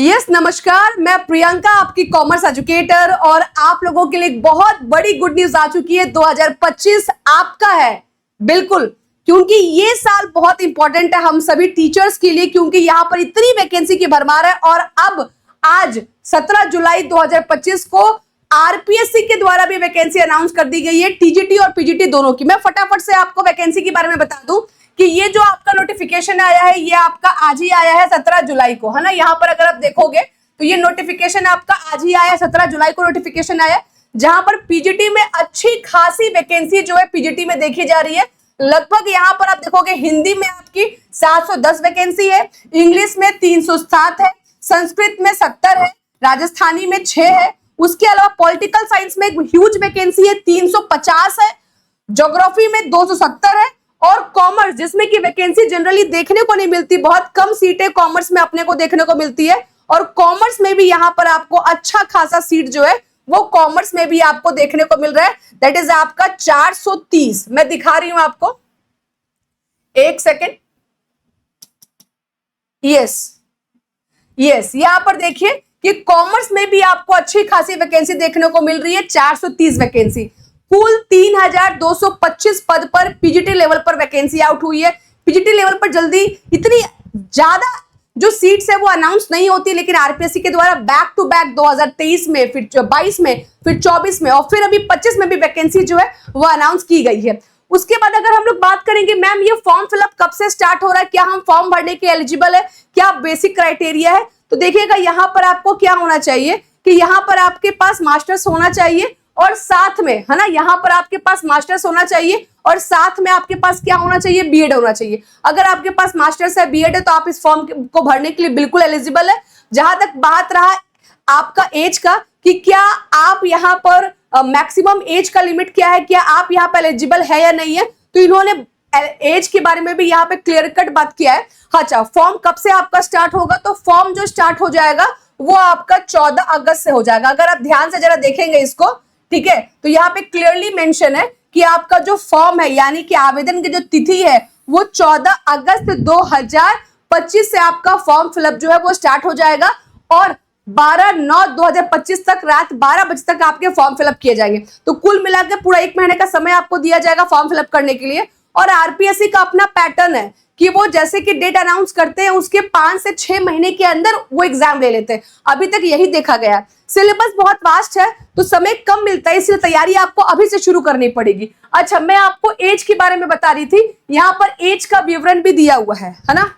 Yes नमस्कार, मैं प्रियंका आपकी कॉमर्स एजुकेटर और आप लोगों के लिए एक बहुत बड़ी गुड न्यूज आ चुकी है। 2025 आपका है बिल्कुल, क्योंकि ये साल बहुत इंपॉर्टेंट है हम सभी टीचर्स के लिए, क्योंकि यहाँ पर इतनी वैकेंसी की भरमार है। और अब आज 17 जुलाई 2025 को आरपीएससी के द्वारा भी वैकेंसी अनाउंस कर दी गई है, टीजीटी और पीजीटी दोनों की। मैं फटाफट से आपको वैकेंसी के बारे में बता दूं कि ये जो आपका नोटिफिकेशन आया है ये आपका आज ही आया है 17 जुलाई को, है ना। यहाँ पर अगर आप देखोगे तो ये नोटिफिकेशन आपका आज ही आया है, 17 जुलाई को नोटिफिकेशन आया, जहां पर पीजीटी में अच्छी खासी वैकेंसी जो है पीजीटी में देखी जा रही है। लगभग यहाँ पर आप देखोगे हिंदी में आपकी 710 वैकेंसी है, इंग्लिश में 307 है, संस्कृत में 70 है, राजस्थानी में 6 है। उसके अलावा पॉलिटिकल साइंस में एक ह्यूज वैकेंसी है, 350 है, ज्योग्राफी में 270 है, और कॉमर्स जिसमें कि वैकेंसी जनरली देखने को नहीं मिलती, बहुत कम सीटें कॉमर्स में अपने को देखने को मिलती है, और कॉमर्स में भी यहाँ पर आपको अच्छा खासा सीट जो है वो कॉमर्स में भी आपको देखने को मिल रहा है। दैट इज आपका 430। मैं दिखा रही हूं आपको, एक सेकेंड। यस यहां पर देखिए कि कॉमर्स में भी आपको अच्छी खासी वैकेंसी देखने को मिल रही है, 430 वैकेंसी। कुल 3225 पद पर पीजीटी लेवल पर वैकेंसी आउट हुई है। पीजीटी लेवल पर जल्दी इतनी ज्यादा जो सीट्स है वो अनाउंस नहीं होती, लेकिन आरपीएससी के द्वारा बैक टू बैक 2023 में, फिर 22 में, फिर 24 में और फिर अभी 25 में भी वैकेंसी जो है वो अनाउंस की गई है। उसके बाद अगर हम लोग बात करेंगे मैम ये फॉर्म फिलअप कब से स्टार्ट हो रहा है, क्या हम फॉर्म भरने के एलिजिबल है, क्या बेसिक क्राइटेरिया है, तो देखिएगा यहाँ पर आपको क्या होना चाहिए कि यहाँ पर आपके पास मास्टर्स होना चाहिए और साथ में, है ना, यहाँ पर आपके पास मास्टर्स होना चाहिए और साथ में आपके पास क्या होना चाहिए, बीएड होना चाहिए। अगर आपके पास मास्टर्स है, बीएड है, तो आप इस फॉर्म को भरने के लिए बिल्कुल एलिजिबल है। जहां तक बात रहा आपका एज का कि क्या आप यहाँ पर मैक्सिमम एज का लिमिट क्या है, क्या आप यहाँ पर एलिजिबल है या नहीं है, तो इन्होंने एज के बारे में भी यहाँ पे क्लियर कट बात किया है। अच्छा, फॉर्म कब से आपका स्टार्ट होगा, तो फॉर्म जो स्टार्ट हो जाएगा वो आपका 14 अगस्त से हो जाएगा। अगर आप ध्यान से जरा देखेंगे इसको, ठीक है, तो यहाँ पे क्लियरली मेंशन है कि आपका जो फॉर्म है यानी कि आवेदन की जो तिथि है वो 14 अगस्त 2025 से आपका फॉर्म फिलअप जो है वो स्टार्ट हो जाएगा और 12/9/2025 तक रात 12 बजे तक आपके फॉर्म फिलअप किए जाएंगे। तो कुल मिलाकर पूरा 1 महीने का समय आपको दिया जाएगा फॉर्म फिलअप करने के लिए। और आरपीएससी का अपना पैटर्न है कि वो जैसे कि डेट अनाउंस करते हैं उसके 5 से 6 महीने के अंदर वो एग्जाम ले लेते हैं। अभी तक यही देखा गया है। सिलेबस बहुत वास्ट है तो समय कम मिलता है, इसलिए तैयारी आपको अभी से शुरू करनी पड़ेगी। अच्छा, मैं आपको एज के बारे में बता रही थी, यहाँ पर एज का विवरण भी दिया हुआ है ना।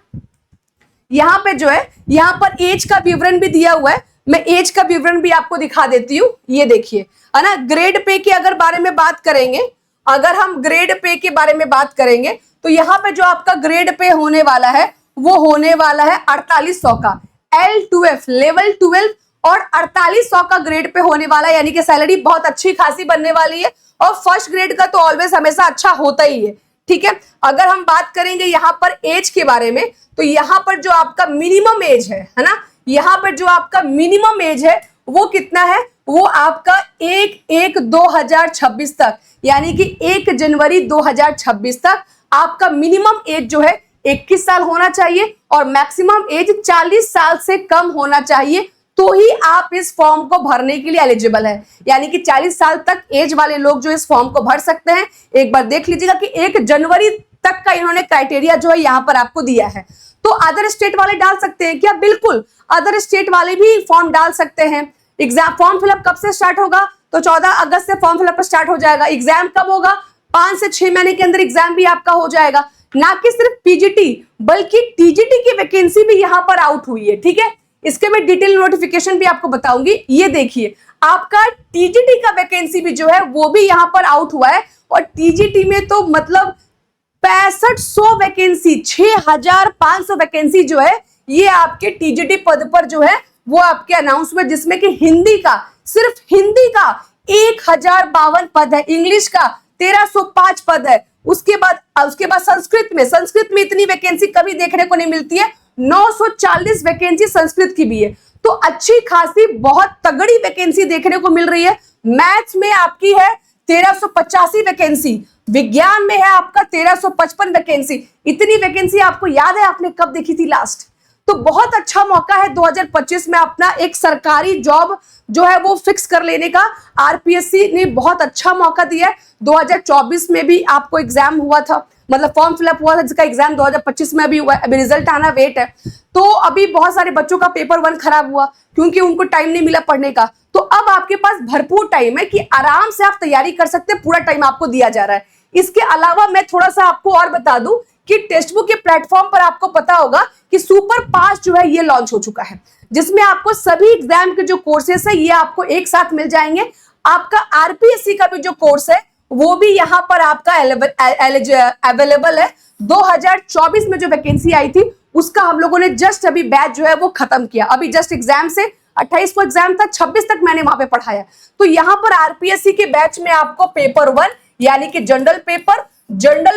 यहाँ पे जो है यहाँ पर एज का विवरण भी दिया हुआ है। मैं एज का विवरण भी आपको दिखा देती हूँ, ये देखिए, है ना। ग्रेड पे के अगर बारे में बात करेंगे, अगर हम ग्रेड पे के बारे में बात करेंगे तो यहाँ पे जो आपका ग्रेड पे होने वाला है वो होने वाला है 4800 का L12 लेवल 12 और 4800 का ग्रेड पे होने वाला है, यानी कि सैलरी बहुत अच्छी खासी बनने वाली है। और फर्स्ट ग्रेड का तो ऑलवेज हमेशा अच्छा होता ही है, ठीक है। अगर हम बात करेंगे यहाँ पर एज के बारे में, तो यहाँ पर जो आपका मिनिमम एज है ना, यहाँ पर जो आपका मिनिमम एज है वो कितना है, वो आपका 1/1/2026 तक, यानी कि 1 जनवरी 2026 तक आपका मिनिमम एज जो है 21 साल होना चाहिए और मैक्सिमम एज 40 साल से कम होना चाहिए, तो ही आप इस फॉर्म को भरने के लिए एलिजिबल है। यानी कि 40 साल तक एज वाले लोग जो इस फॉर्म को भर सकते हैं। एक बार देख लीजिएगा कि 1 जनवरी तक का इन्होंने क्राइटेरिया जो है यहाँ पर आपको दिया है। तो अदर स्टेट वाले डाल सकते हैं क्या? बिल्कुल, अदर स्टेट वाले भी फॉर्म डाल सकते हैं। एग्जाम फॉर्म फिलअप कब से स्टार्ट होगा, तो 14 अगस्त से फॉर्म फिलअप स्टार्ट हो जाएगा। एग्जाम कब होगा, 5 से 6 महीने के अंदर एग्जाम भी आपका हो जाएगा। ना कि सिर्फ पीजीटी बल्कि टीजीटी की वैकेंसी भी यहाँ पर आउट हुई है, ठीक है। इसके मैं डिटेल नोटिफिकेशन भी आपको बताऊंगी। ये देखिए, आपका टीजीटी का वैकेंसी भी जो है वो भी यहाँ पर आउट हुआ है और टीजीटी में तो मतलब 6500 वैकेंसी, 6500 वैकेंसी जो है ये आपके टीजीटी पद पर जो है वो आपके अनाउंस हुए, जिसमें कि हिंदी का, सिर्फ हिंदी का 1052 पद है, इंग्लिश का 1305 पद है। उसके बाद संस्कृत में इतनी वैकेंसी कभी देखने को नहीं मिलती है, 940 वैकेंसी संस्कृत की भी है। तो अच्छी खासी बहुत तगड़ी वैकेंसी देखने को मिल रही है। मैथ्स में आपकी है 1385 वैकेंसी, विज्ञान में है आपका 1355 वैकेंसी। इतनी वैकेंसी आपको याद है आपने कब देखी थी लास्ट? तो बहुत अच्छा मौका है 2025 में अपना एक सरकारी जॉब जो है वो फिक्स कर लेने का। आरपीएससी ने बहुत अच्छा मौका दिया है। 2024 में भी आपको एग्जाम हुआ था, मतलब फॉर्म फिलअप हुआ था, जिसका एग्जाम 2025 में अभी हुआ, अभी रिजल्ट आना वेट है। तो अभी बहुत सारे बच्चों का पेपर 1 खराब हुआ क्योंकि उनको टाइम नहीं मिला पढ़ने का। तो अब आपके पास भरपूर टाइम है कि आराम से आप तैयारी कर सकते हैं, पूरा टाइम आपको दिया जा रहा है। इसके अलावा मैं थोड़ा सा आपको और बता दूं कि टेक्स्ट बुक के प्लेटफॉर्म पर आपको पता होगा कि सुपर पास जो है ये लॉन्च हो चुका है, जिसमें आपको सभी एग्जाम के जो कोर्सेस है ये आपको एक साथ मिल जाएंगे। आपका आरपीएससी का भी जो कोर्स है वो भी यहाँ पर आपका अवेलेबल है। 2024 में जो वैकेंसी आई थी उसका हम लोगों ने जस्ट अभी बैच जो है वो खत्म किया, अभी जस्ट एग्जाम से 28 को एग्जाम था, 26 तक मैंने वहां पे पढ़ाया। तो यहाँ पर आरपीएससी के बैच में आपको पेपर 1 यानी कि जनरल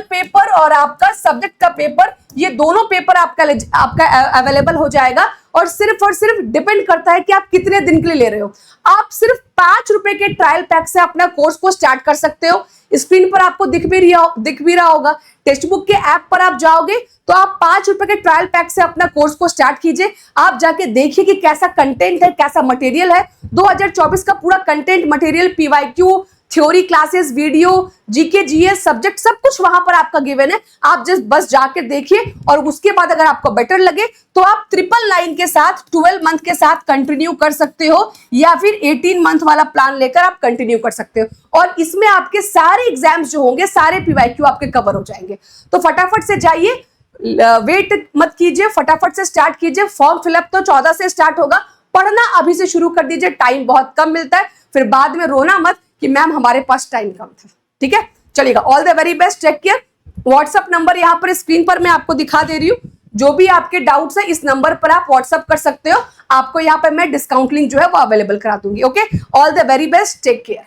पेपर और आपका सब्जेक्ट का पेपर, ये दोनों पेपर आपका अवेलेबल हो जाएगा। और सिर्फ डिपेंड करता है कि आप कितने दिन के लिए ले रहे हो। आप सिर्फ 5 रुपए के ट्रायल पैक से अपना कोर्स को स्टार्ट कर सकते हो। स्क्रीन पर आपको दिख भी रहा होगा। टेक्स्ट बुक के ऐप पर आप जाओगे तो आप 5 रुपए के ट्रायल पैक से अपना कोर्स को स्टार्ट कीजिए। आप जाके देखिए कि कैसा कंटेंट है, कैसा मटेरियल है। 2024 का पूरा content material, PYQ, theory classes, video, GK, GS, subject सब कुछ वहां पर आपका गिवन है। आप जस्ट बस जाके देखिए और उसके बाद अगर आपको बेटर लगे तो आप 999 के साथ 12 मंथ के साथ कंटिन्यू कर सकते हो, या फिर 18 मंथ वाला प्लान लेकर आप कंटिन्यू कर सकते हो। और इसमें आपके सारे एग्जाम्स जो होंगे, सारे पीवाईक्यू आपके कवर हो जाएंगे। तो फटाफट से जाइए, वेट मत कीजिए, फटाफट से स्टार्ट कीजिए। फॉर्म फिलअप तो 14 से स्टार्ट होगा, पढ़ना अभी से शुरू कर दीजिए। टाइम बहुत कम मिलता है, फिर बाद में रोना मत कि मैम हमारे पास टाइम कम था। ठीक है, चलिएगा। All the very best, take care. WhatsApp number यहाँ पर स्क्रीन पर मैं आपको दिखा दे रही हूँ। जो भी आपके डाउट्स है इस नंबर पर आप व्हाट्सएप कर सकते हो। आपको यहाँ पर मैं डिस्काउंट लिंक जो है वो अवेलेबल करा दूंगी। Okay, all the very best, take care.